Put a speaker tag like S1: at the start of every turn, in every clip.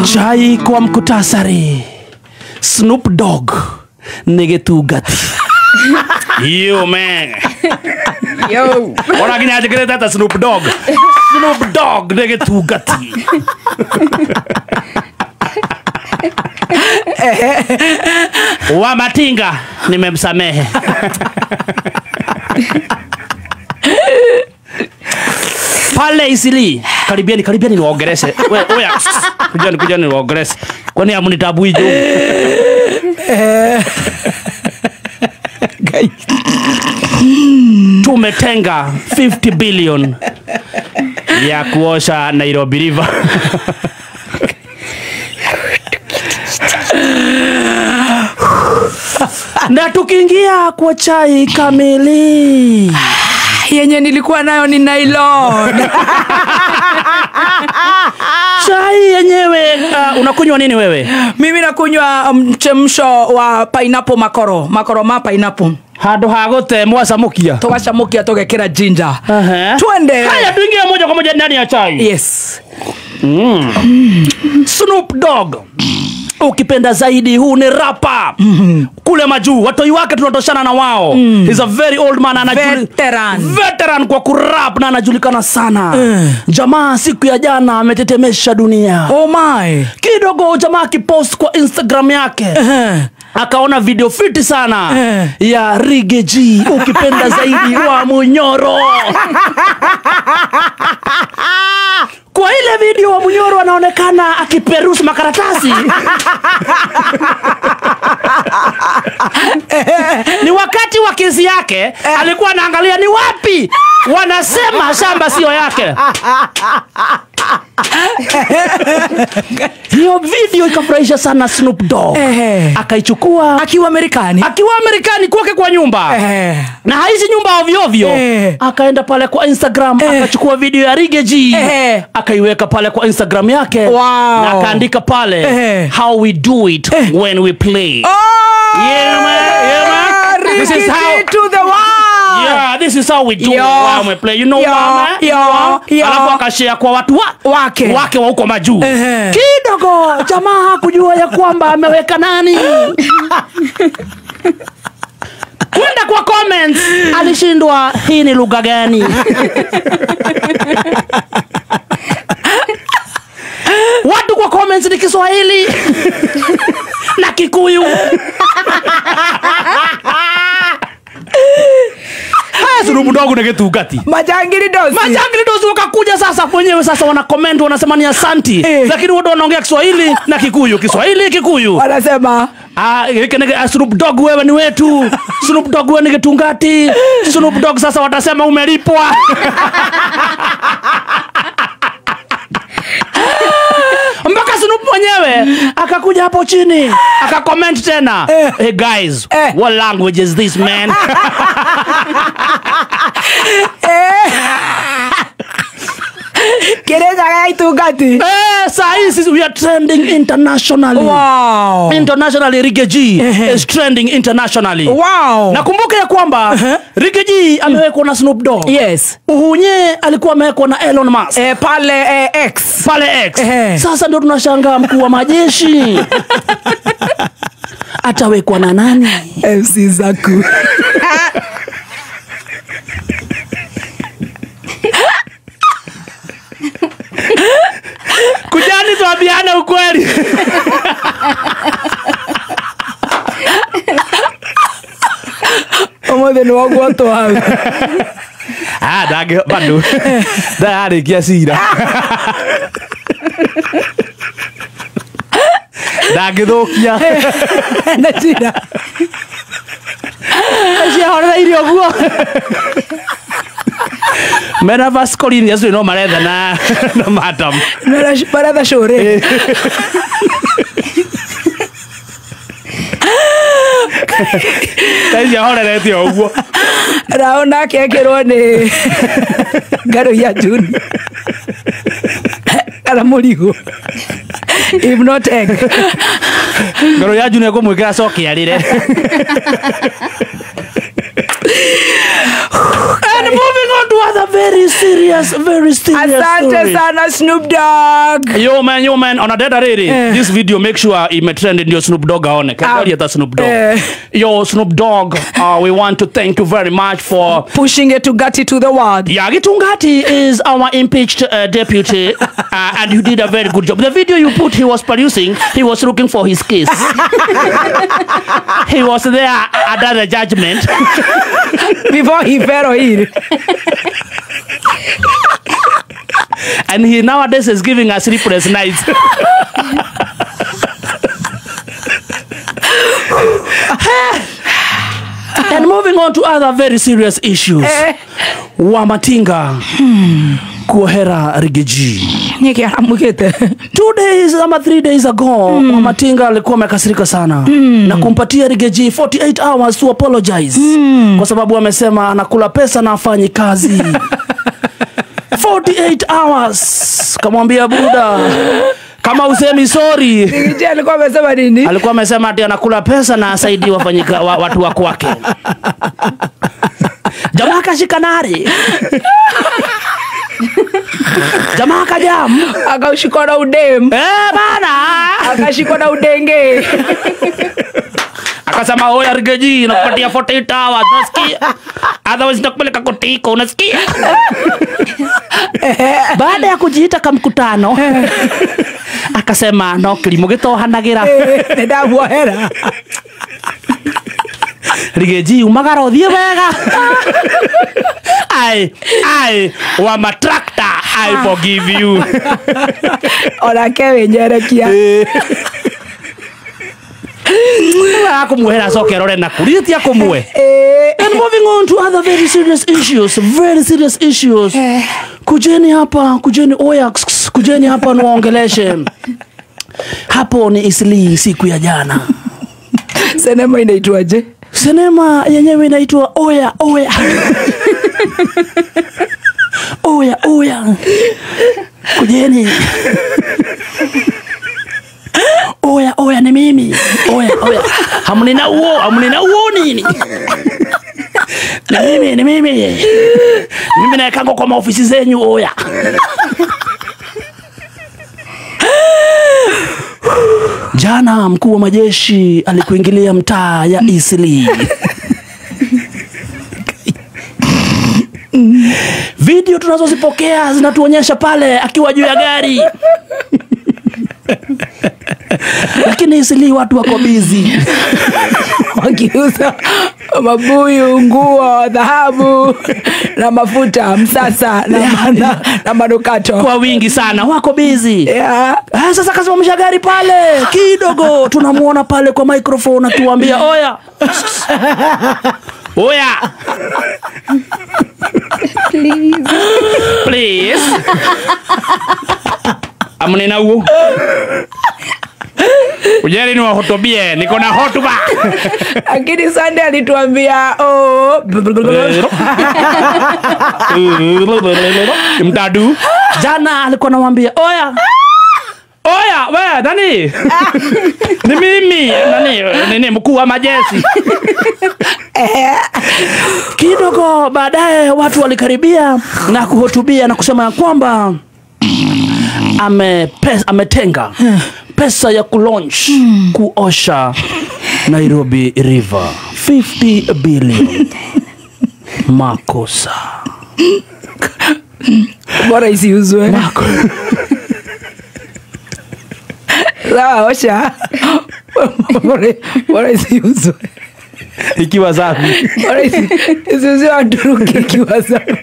S1: Chai kwa mkutasari. Snoop Dogg Negetugati. Yo man.
S2: Yo.
S1: Ora kini aje tata Snoop Dogg. Snoop Dogg Negetugati. Wa Matinga nimemsamehe. Pale Isili karibiani niwaongeleshe. Oya kujani niwaongeleshe. Kwani amunitabu hiyo? Tumetenga 50 billion ya kuosha Nairobi River. Na tukiingia kwa chai kamili
S2: yenye nilikuwa nayo ni nylon.
S1: Chai yenyewe unakunywa nini wewe?
S2: Mimi nakunywa mchemsho wa pineapple makoro ma pineapple.
S1: Hado hagote mwasamukia.
S2: Tugashamukia tugekera ginger. Twende.
S1: Haya tuingie moja kwa moja ndani ya chai.
S2: Yes.
S1: Snoop Dogg. Ukipenda zaidi huu ni rapper. Kule majuu watoi wake tunatoshana na wao. He's a very old man, veteran kwa kurap na anajulikana sana. Jamaa siku ya jana ametetemesha dunia.
S2: Oh my.
S1: Kidogo jamaa kipost kwa Instagram yake. Akaona video fiti sana ya Rigae G, ukipenda zaidi wa Munyoro. Kwa ile video wa Munyoro anaonekana akiperusi makaratasi. Ni wakati wa kesi yake, alikuwa anaangalia ni wapi wanasema shamba sio yake. Hiyo video ikafurahisha sana Snoop Dogg. Akaichukua
S2: akiwa Amerikani
S1: kwake kwa nyumba. Na haishi nyumba ovyo. Akaenda pale kwa Instagram akachukua video ya Rigae G. Akaiweka pale kwa Instagram yake. Na akaandika pale how we do it when we play. Yeah man. This is how
S2: to the world.
S1: Yeah, this is how we do it when we play. You know mama? Alafu akashare kwa watu wake wa huko majuu. Kidogo jamaa hakujua ya kwamba ameweka nani. Kwenda kwa comments alishindwa hii ni lugha gani. Watu kwa comments ni Kiswahili na Kikuyu. Snoop Dogg Negetugati.
S2: Majangili dozi
S1: wakakuja sasa wenyewe sasa wana comment wanasema ni asanti. Lakini watu wanaongea Kiswahili na Kikuyu.
S2: Wanasema
S1: Snoop Dogg wewe ni wetu. Snoop Dogg wewe Negetugati. Snoop Dogg sasa watasema umelipwa. Mpaka Snoop mwenyewe akakuja hapo chini akacomment tena. Hey guys, what language is this man?
S2: Kereza Negetugati.
S1: Sasa we are trending internationally.
S2: Wow.
S1: Internationally Rigae G is trending internationally.
S2: Wow.
S1: Nakumbuka ya kwamba Rigae G amewekwa na Snoop Dogg.
S2: Yes.
S1: Uhunye alikuwa amewekwa na Elon Musk.
S2: Pale X.
S1: Sasa ndio tunashangaa mkuu wa majeshi atawekwa na nani?
S2: MC Zaku.
S1: Kujani tuambiane ukweli.
S2: Omothe ni wagwato hawe.
S1: Dage bado. Dare kiasira. Dage dokia.
S2: Na tira.
S1: Asia hora irio guo. Mena vascolini azu no maretha na madam.
S2: Mera parada shore.
S1: Asia hora retio guo.
S2: Raona kekero ni Garo ya Juni. Ala murigo. If not egg.
S1: Garo ya Juni kumwikira soki arire. And moving on to other very serious
S2: Asante
S1: story.
S2: sana Snoop Dogg.
S1: Yo man, on a dead already. This video make sure it trend in your Snoop Dogg aone. Kali ata Snoop Dogg. Yo Snoop Dogg, we want to thank you very much for
S2: pushing it to Gatti to the world.
S1: Yeah, Gitungati is our impeached deputy, and you did a very good job. The video you put, he was producing, he was looking for his case. He was there under the judgment.
S2: Before he fell in.
S1: And he nowadays is giving us sleepless nights. And moving on to other very serious issues. Wamatinga kuohera Riggy.
S2: 2
S1: days ama 3 days ago, Wamatinga alikuwa amekasirika sana na kumpatia Riggy 48 hours to apologize. Kwa sababu amesema anakula pesa na afanyi kazi. 48 hours. Kamwambia buda, kama usemi sorry.
S2: Riggy alikuwa amesema nini?
S1: Alikuwa amesema ati anakula pesa na asaidie wafanyika watu wako wake. Jamaa kashikanari. Jamaa kajam.
S2: Akashikwa na udem.
S1: Bana.
S2: Akashikwa na udenge.
S1: Akasema oya Riggy nakupatia 48 hours unasikia? Otherwise nakupeleka kotiko unasikia? Baada ya kujiita kamkutano akasema no kilimo gitohanagira.
S2: Ndabuahera.
S1: Riggy umagara uthie wega. I Wamatrakta, I forgive you.
S2: Ora kewe nyerekia.
S1: Akumuhera soke rore na kuritia kumwe. And moving on to other very serious issues. Kujeni hapa, kujeni Oyax, kujeni hapa niwaongeleshe. Hapo ni Eastleigh siku ya jana.
S2: Sinema inaitwaje?
S1: Sinema yenyewe inaitwa Oya. Oya. Kujeni. Oya ni mimi. Oya. Hamnina uo nini? Ni mimi. Mimi naekango kwa maofisi zenyu oya. Jana mkuu wa majeshi alikuingilia mtaa ya Eastleigh. Video tunazozipokea zinatuonyesha pale akiwa juu ya gari. Lakini Eastleigh watu wako busy.
S2: Wakiuza mabuyu, nguo, dhahabu na mafuta, msasa na manukato.
S1: Kwa wingi sana wako busy. Sasa kasimamisha gari pale kidogo, tunamuona pale kwa microphone atuambia oya. Please. Amnina uo. Ujeri ni wahotobie, niko na hotuba.
S2: Lakini Sunday alituambia
S1: mtadu. Jana alikuwa anamwambia oya we nani? Ni mimi nani mkuu wa majeshi. Kidogo baadaye watu walikaribia na kuhutubia na kusema kwamba ametenga pesa ya kulaunch kuosha Nairobi River 50 billion. Makosa.
S2: Bora isiuzwe. Sawa, osha. Bora isiuzwe.
S1: Ikiwa safi.
S2: Bora isiuzwe Waturuki ikiwa safi.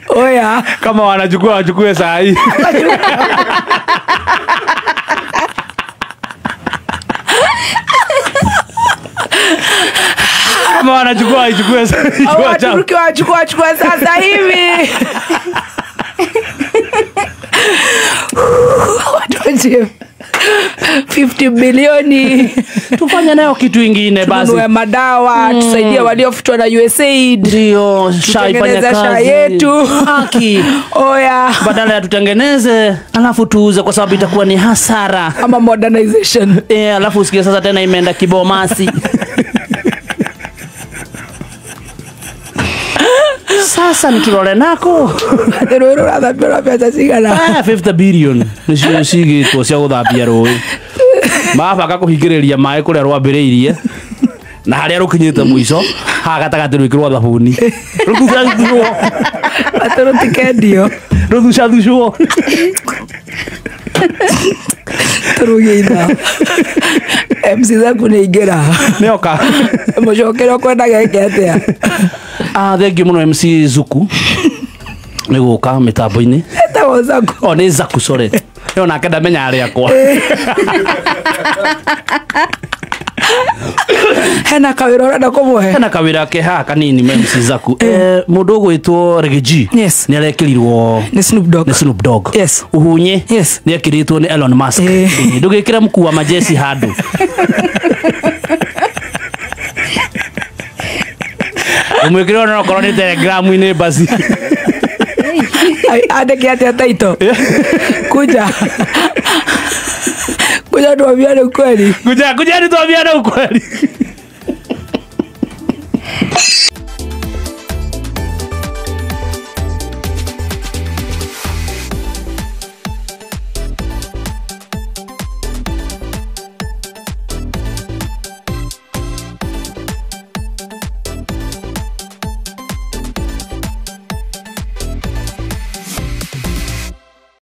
S2: Oya.
S1: Kama wanachukua wachukue saa hii. Kama wanachukua wachukue saa hii.
S2: Waturuki wachukua sasa hivi. Watu 50 bilioni.
S1: Tufanye nayo kitu ingine basi.
S2: Tununue madawa, tusaidie waliofutwa na USAID.
S1: Ndio, shaifanya kazi
S2: yetu.
S1: Haki.
S2: Oya.
S1: Badala ya tutengeneze, alafu tuuze kwa sababu itakuwa ni hasara.
S2: Ama modernization.
S1: Alafu usikie sasa tena imeenda Kibomasi. Sasa nikirore nako.
S2: Rũĩ rũrathambio na mbeca cigana?
S1: 50 billion. Nicio cigĩtwo cia gũthambia rũĩ. Mabaka kũhingĩrĩria maĩ kũrĩa rwambĩrĩirie. Na harĩa rũkinyĩte mũico, haha gatagatĩ rwĩkĩrwo thabuni. Rũthucathucwo.
S2: Atĩ rũtikendio.
S1: Rũthucathucwo.
S2: Turugeitha. MC Zaku nĩ ingĩra.
S1: Nĩoka.
S2: Mũcokere ũkwenda geke atĩa?
S1: Thengiũ mũno MC Zuku. Nĩ gũka mĩtambo-inĩ.
S2: Etagwo Zaku.
S1: O nĩ Zaku, sorry. Nĩ onake ndamenya arĩa akwa.
S2: Hena kawĩra ũrenda kũmũhe?
S1: Hena kawĩra ke haha kanini MC Zaku. Mũndũ ũgwĩtwo Reggae G nĩ arekĩrirwo
S2: nĩ Snoop Dogg.
S1: Yes. Uhunye nĩ ekĩrĩtwo nĩ Elon Musk. Ndũgĩkĩre mũkuu wa majesi handũ. Umwĩkĩre ona okorwo nĩ Telegram-inĩ basi.
S2: Andĩke atĩa taito? Kuja tuambiane ukweli.
S1: Kuja tuambiane ukweli.